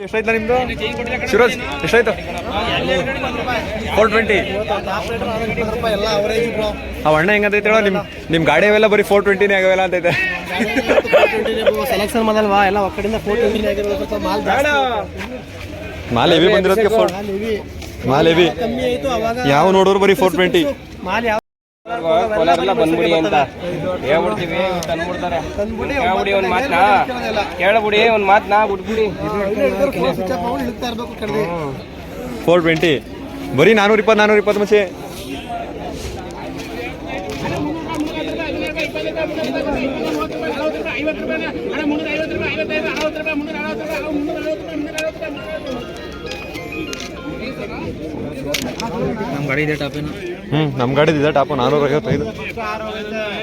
ಎಷ್ಟಾಯ್ತು ನಿಮ್ದು ಶಿವರಾಜ್ ಎಷ್ಟಾಯ್ತು 420 ಅವ ಅಣ್ಣ ಹೆಂಗಂತೈತೆ ಹೇಳೋ ನಿಮ್ಮ ಗಾಡಿ ಅವೆಲ್ಲ ಬರೀ 420 ಆಗವೆಲ್ಲ ಅಂತೈತೆ ಸೆಲೆಕ್ಷನ್ ಮಾಡಲ್ವಾ ಎಲ್ಲ ಒಕ್ಕಡಿಂದ 420 ಆಗಿರೋದು ಮಾಲ್ ಹೆವಿ ಬಂದಿರೋದಕ್ಕೆ ಮಾಲ್ ಹೆವಿ ಯಾವ ನೋಡೋರು ಬರೀ 420 ಮಾಲ್ ಯಾವ ಕೋಲಾರೆಲ್ಲ ಬಂದ್ಬಿಡಿ ಅಂತ ಹೇಳ್ಬಿಡ್ತೀವಿ ತಂದ್ಬಿಡ್ತಾರೆ ಹೇಳ್ಬಿಡಿ ಒಂದು ಮಾತನ್ನ ಕೇಳ್ಬಿಡಿ ಒಂದು ಮಾತನ್ನ ಬಿಟ್ಬಿಡಿ 420 ಬರೀ 420 ಮುಂಚೆ ನಮ್ಮ ಗಾಡಿ ಇದೆ ಟಾಪೇನು ನಮ್ಮ ಗಾಡಿದು ಇದೆ ಟಾಪು 455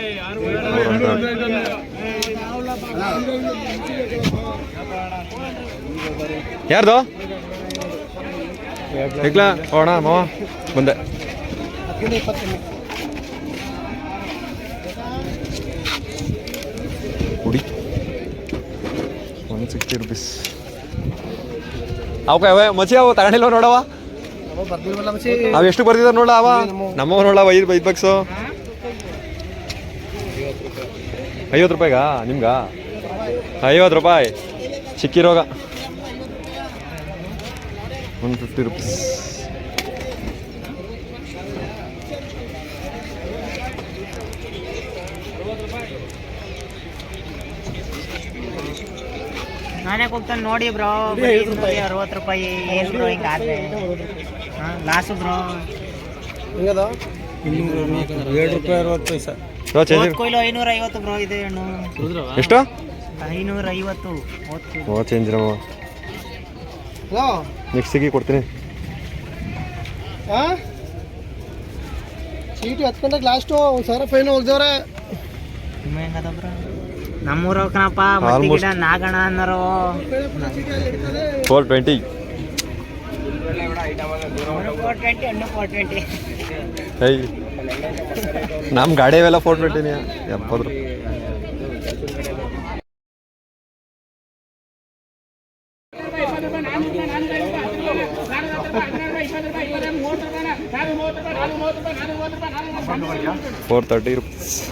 ಯಾರ್ದು ಹೇಗ್ಲಾ ಹೋಣ ಮಾವ ಬಂದೆ ಕುಡಿ 160 rupees ಅವೇ ಮಚ್ಚಿ ಅವು ತಗೊಂಡಿಲ್ವ ನೋಡವ ಅವು ಎಷ್ಟು ಬರ್ತಿದಾರೆ ನೋಡ ಅವ ನಮ್ಮವ ನೋಡವ 5 ಬಕ್ಸು 50 ರೂಪಾಯಿಗಾ ನಿಮ್ಗ 50 ರೂಪಾಯಿ ಚಿಕ್ಕಿರೋಗ 150 rupees ನಾನೇ ಹೋಗ್ತಾನೆ ನೋಡಿ ಬ್ರೋ 60 ರೂಪಾಯಿ ಏನು ಬ್ರೋ ಹಿಂಗಾದ್ರೆ ಲಾಸು ಬ್ರೋ ಹೆಂಗದ 7 ರೂಪಾಯಿ 60 ಪೈಸಾ ಕೊಯ್ಲು 550 ಬ್ರೋ ಇದೆ ಹಣ್ಣು ಎಷ್ಟು 550 ಓ ಚೇಂಜ್ ರಮ್ಮ ನೆಕ್ಸ್ಟಿಗೆ ಕೊಡ್ತೀನಿ ಚೀಟಿ ಹತ್ಕೊಂಡಾಗ ಲಾಸ್ಟು 1000 ಫೈನ್ ಹೋಗ್ದವ್ರೆ ಹೆಂಗದ ಬ್ರೋ ನಮ್ಮೂರ ಕಣಪ್ಪ ಗಿಡ ನಾಗಣ ಅನ್ನೋರು 420 ನಮ್ಮ ಗಾಡಿ ಅವೆಲ್ಲ 420 70 430 rupees